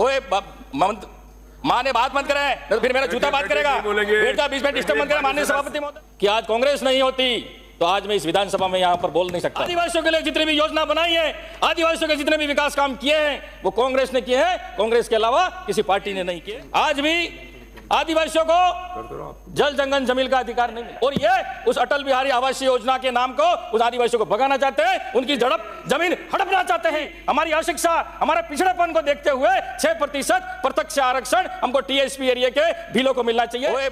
ओए मां ने बात मत करे तो फिर मेरा जूता बात करेगा। बेटा बीच में डिस्टर्ब मत करें माननीय सभापति महोदय। कि आज कांग्रेस नहीं होती तो आज मैं इस विधानसभा में यहाँ पर बोल नहीं सकता। आदिवासियों के लिए जितनी भी योजना बनाई है, आदिवासियों के जितने भी विकास काम किए हैं वो कांग्रेस ने किए हैं, कांग्रेस के अलावा किसी पार्टी ने नहीं किए। आज भी आदिवासियों को जल जंगल जमीन का अधिकार नहीं है और ये उस अटल बिहारी आवासीय योजना के नाम को उस आदिवासियों को भगाना चाहते हैं, उनकी जमीन हड़पना चाहते हैं। हमारी अशिक्षा, हमारे पिछड़ेपन को देखते हुए 6% प्रत्यक्ष आरक्षण हमको टीएसपी एरिया के भीलों को मिलना चाहिए।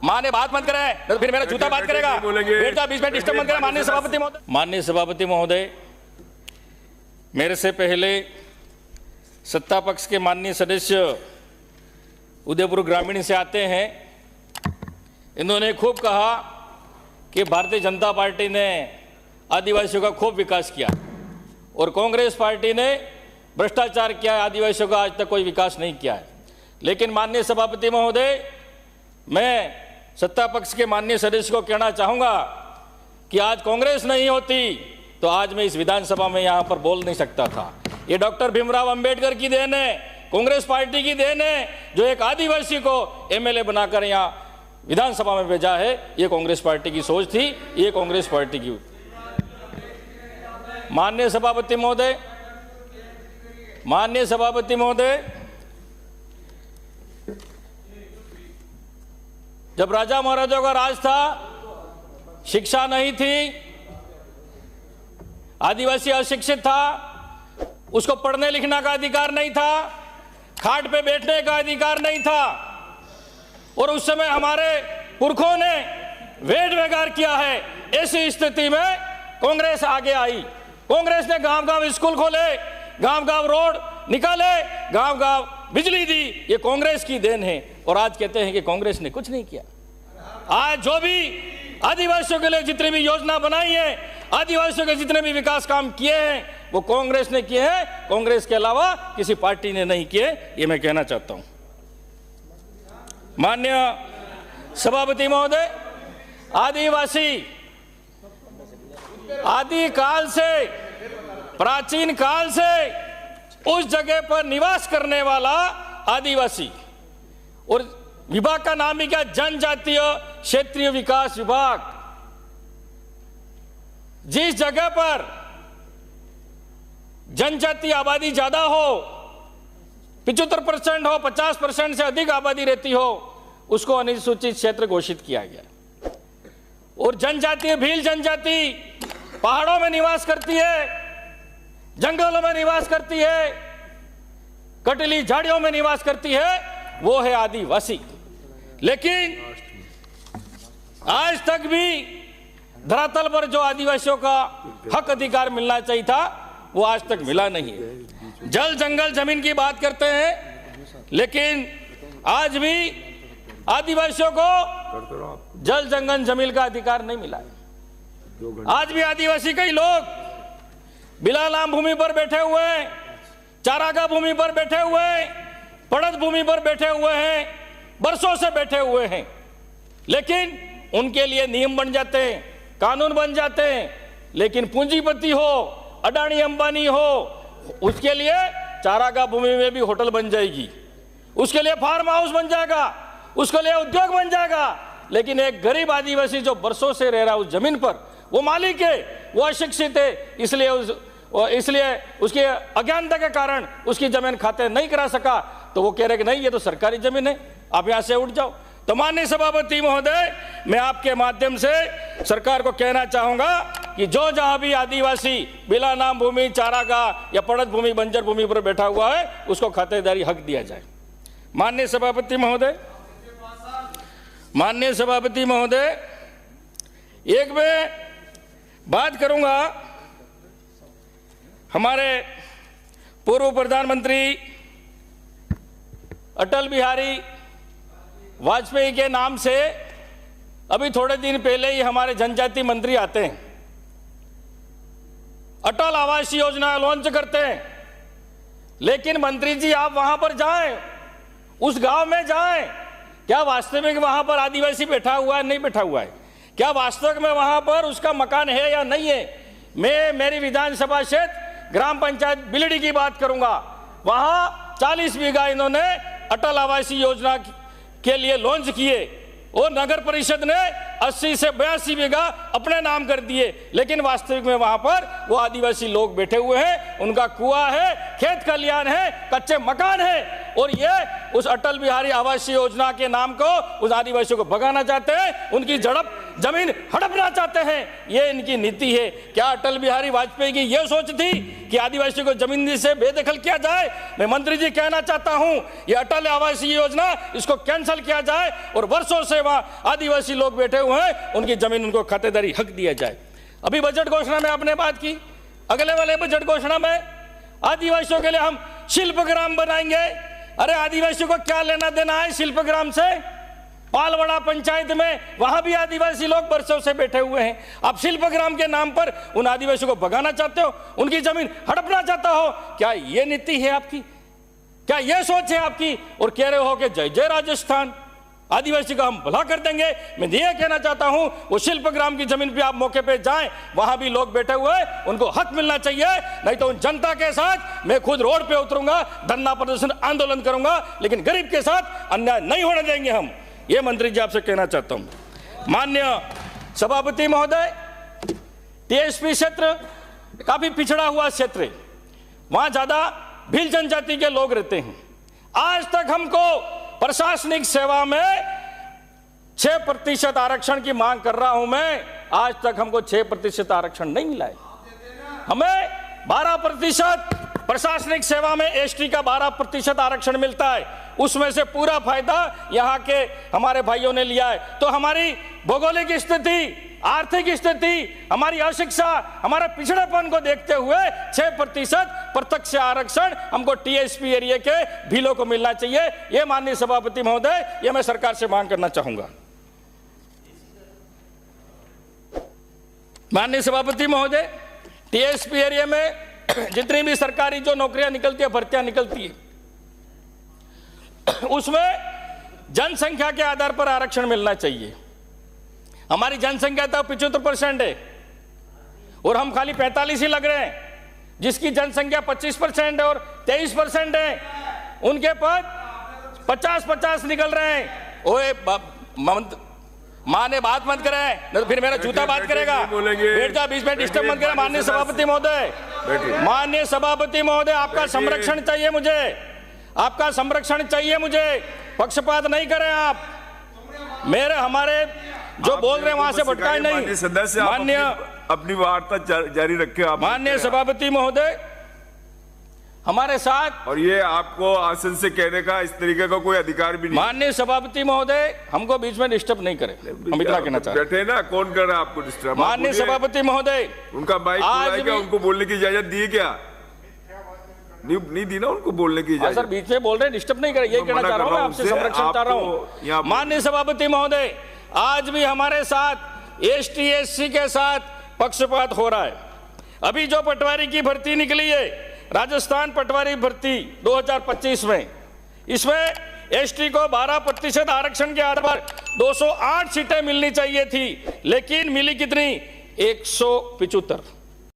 मां ने बात मत करे तो फिर मेरा जूता बात करेगा। बेटा बीच में डिस्टर्ब मत करें माननीय सभापति महोदय। माननीय सभापति महोदय, मेरे से पहले सत्ता पक्ष के माननीय सदस्य उदयपुर ग्रामीण से आते हैं, इन्होंने खूब कहा कि भारतीय जनता पार्टी ने आदिवासियों का खूब विकास किया और कांग्रेस पार्टी ने भ्रष्टाचार किया है, आदिवासियों का आज तक कोई विकास नहीं किया है। लेकिन माननीय सभापति महोदय, मैं सत्ता पक्ष के माननीय सदस्य को कहना चाहूँगा कि आज कांग्रेस नहीं होती तो आज मैं इस विधानसभा में यहाँ पर बोल नहीं सकता था। ये डॉक्टर भीमराव अंबेडकर की देन है, कांग्रेस पार्टी की देन है, जो एक आदिवासी को एमएलए बनाकर यहाँ विधानसभा में भेजा है। ये कांग्रेस पार्टी की सोच थी, ये कांग्रेस पार्टी की। माननीय सभापति महोदय, माननीय सभापति महोदय, जब राजा महाराजाओं का राज था, शिक्षा नहीं थी, आदिवासी अशिक्षित था, उसको पढ़ने लिखने का अधिकार नहीं था, खाट पे बैठने का अधिकार नहीं था और उस समय हमारे पुरखों ने वेद व्यवहार किया है। ऐसी स्थिति में कांग्रेस आगे आई। कांग्रेस ने गांव-गांव स्कूल खोले, गांव-गांव रोड निकाले, गांव-गांव बिजली दी। ये कांग्रेस की देन है और आज कहते हैं कि कांग्रेस ने कुछ नहीं किया। आज जो भी आदिवासियों के लिए जितनी भी योजना बनाई है, आदिवासियों के जितने भी विकास काम किए हैं वो कांग्रेस ने किए हैं, कांग्रेस के अलावा किसी पार्टी ने नहीं किए, ये मैं कहना चाहता हूं। माननीय सभापति महोदय, आदिवासी आदिकाल से, प्राचीन काल से उस जगह पर निवास करने वाला आदिवासी, और विभाग का नाम ही क्या, जनजातीय क्षेत्रीय विकास विभाग। जिस जगह पर जनजातीय आबादी ज्यादा हो, 75% हो, 50% से अधिक आबादी रहती हो, उसको अनुसूचित क्षेत्र घोषित किया गया। और जनजातीय भील जनजाति पहाड़ों में निवास करती है, जंगलों में निवास करती है, कटीली झाड़ियों में निवास करती है, वो है आदिवासी। लेकिन आज तक भी धरातल पर जो आदिवासियों का हक अधिकार मिलना चाहिए था वो आज तक मिला नहीं है। जल जंगल जमीन की बात करते हैं, लेकिन आज भी आदिवासियों को जल जंगल जमीन का अधिकार नहीं मिला है। आज भी आदिवासी कई लोग बिलालाम भूमि पर बैठे हुए हैं, चारागाह भूमि पर बैठे हुए हैं, पड़त भूमि पर बैठे हुए हैं, बरसों से बैठे हुए हैं। लेकिन उनके लिए नियम बन जाते हैं, कानून बन जाते हैं, लेकिन पूंजीपति हो, अडानी अंबानी हो, उसके लिए चारागाह भूमि में भी होटल बन जाएगी, उसके लिए फार्म हाउस बन जाएगा, उसके लिए उद्योग बन जाएगा। लेकिन एक गरीब आदिवासी जो बरसों से रह रहा है उस जमीन पर, वो मालिक है, वो अशिक्षित है, इसलिए उसके अज्ञानता के कारण उसकी जमीन खाते नहीं करा सका, तो वो कह रहे कि नहीं ये तो सरकारी जमीन है, आप यहां से उठ जाओ। तो माननीय सभापति महोदय, मैं आपके माध्यम से सरकार को कहना चाहूंगा कि जो जहां भी आदिवासी बिला नाम भूमि, चारागाह या पड़त भूमि, बंजर भूमि पर बैठा हुआ है, उसको खातेदारी हक दिया जाए। माननीय सभापति महोदय, माननीय सभापति महोदय, एक मैं बात करूंगा, हमारे पूर्व प्रधानमंत्री अटल बिहारी वाजपेयी के नाम से अभी थोड़े दिन पहले ही हमारे जनजाति मंत्री आते हैं, अटल आवासीय योजना लॉन्च करते हैं। लेकिन मंत्री जी आप वहां पर जाएं, उस गांव में जाएं, क्या वास्तविक वहां पर आदिवासी बैठा हुआ है, नहीं बैठा हुआ है? क्या वास्तव में वहां पर उसका मकान है या नहीं है? मैं मेरी विधानसभा क्षेत्र ग्राम पंचायत बिलड़ी की बात करूंगा, वहां 40 बीघा इन्होंने अटल आवासीय योजना के लिए लॉन्च किए और नगर परिषद ने 80 से 82 बीघा अपने नाम कर दिए, लेकिन वास्तविक में वहां पर वो आदिवासी लोग बैठे हुए हैं, उनका कुआं है, खेत खलियान है, कच्चे मकान है, और ये उस अटल बिहारी आवासीय योजना के नाम को उस आदिवासियों को भगाना चाहते हैं, उनकी जमीन हड़पना चाहते हैं। ये इनकी नीति है। क्या अटल बिहारी वाजपेयी की ये सोच थी कि आदिवासियों को जमीन से बेदखल किया जाए? मैं मंत्री जी कहना चाहता हूं, ये अटल आवासीय योजना इसको कैंसिल किया जाए और वर्षों से वहां आदिवासी लोग बैठे हुए हैं, उनकी जमीन उनको खातेदारी हक दिया जाए। अभी बजट घोषणा में आपने बात की, अगले वाले बजट घोषणा में आदिवासियों के लिए हम शिल्पग्राम बनाएंगे। अरे आदिवासियों को क्या लेना देना है शिल्पग्राम से? पालवाड़ा पंचायत में वहां भी आदिवासी लोग वर्षों से बैठे हुए हैं। आप शिल्पग्राम के नाम पर उन आदिवासियों को भगाना चाहते हो, उनकी जमीन हड़पना चाहता हो। क्या ये नीति है आपकी? क्या ये सोच है आपकी? और कह रहे हो कि जय जय राजस्थान, आदिवासी का हम भला कर देंगे। मैं ये कहना चाहता हूं, वो शिल्पग्राम की जमीन पे आप मौके पे जाएं, वहां भी लोग बैठे हुए हैं, उनको हक मिलना चाहिए। नहीं तो उन जनता के साथ मैं खुद रोड पे उतरूंगा, धरना प्रदर्शन आंदोलन करूंगा, लेकिन गरीब के साथ अन्याय नहीं होने देंगे हम। ये मंत्री जी आपसे कहना चाहता हूं। माननीय सभापति महोदय, टीएसपी क्षेत्र काफी पिछड़ा हुआ क्षेत्र है, वहां ज्यादा भील जनजाति के लोग रहते हैं। आज तक हमको प्रशासनिक सेवा में 6% आरक्षण की मांग कर रहा हूं मैं, आज तक हमको 6% आरक्षण नहीं मिला है। हमें 12% प्रशासनिक सेवा में एसटी का 12% आरक्षण मिलता है, उसमें से पूरा फायदा यहाँ के हमारे भाइयों ने लिया है। तो हमारी भौगोलिक स्थिति, आर्थिक स्थिति, हमारी अशिक्षा, हमारे पिछड़ेपन को देखते हुए 6% प्रत्यक्ष आरक्षण हमको टीएसपी एरिया के भीलों को मिलना चाहिए। ये माननीय सभापति महोदय, ये मैं सरकार से मांग करना चाहूंगा। माननीय सभापति महोदय, टीएसपी एरिया में जितनी भी सरकारी जो नौकरियां निकलती है, भर्तियां निकलती है, उसमें जनसंख्या के आधार पर आरक्षण मिलना चाहिए। हमारी जनसंख्या तो 75% है और हम खाली 45 ही लग रहे हैं। जिसकी जनसंख्या 25% है और 23% है, उनके पद 50-50 निकल रहे हैं। ओए मां ने बात मत करे, नहीं तो फिर मेरा जूता बात करेगा। बैठ जा, बीच में डिस्टर्ब मत करे। माननीय सभापति महोदय, माननीय सभापति महोदय, आपका संरक्षण चाहिए मुझे, आपका संरक्षण चाहिए मुझे। पक्षपात नहीं करें आप, मेरे हमारे जो बोल रहे हैं वहां से भटकाए नहीं। सदस्य माननीय अपनी वार्ता जारी रखे आप। माननीय सभापति महोदय, हमारे साथ, और ये आपको आसन से कहने का इस तरीके का कोई अधिकार भी नहीं। माननीय सभापति महोदय, हमको बीच में डिस्टर्ब नहीं करें, हम इतना कहना चाहते हैं। बैठे ना, कौन कर रहा है आपको डिस्टर्ब? माननीय सभापति महोदय, उनका माइक खुला है क्या? उनको बोलने की इजाजत दी क्या? नहीं दी ना उनको बोलने की इजाजत। सर बीच में बोल रहे, डिस्टर्ब नहीं करें, ये कहना चाह रहा हूँ, आपसे संरक्षण चाह रहा हूँ। माननीय सभापति महोदय, आज भी हमारे साथ एसटी एससी के साथ पक्षपात हो रहा है। अभी जो पटवारी की भर्ती निकली है, राजस्थान पटवारी भर्ती 2025 में, इसमें एसटी को 12% आरक्षण के आधार पर 208 सीटें मिलनी चाहिए थी, लेकिन मिली कितनी? 175।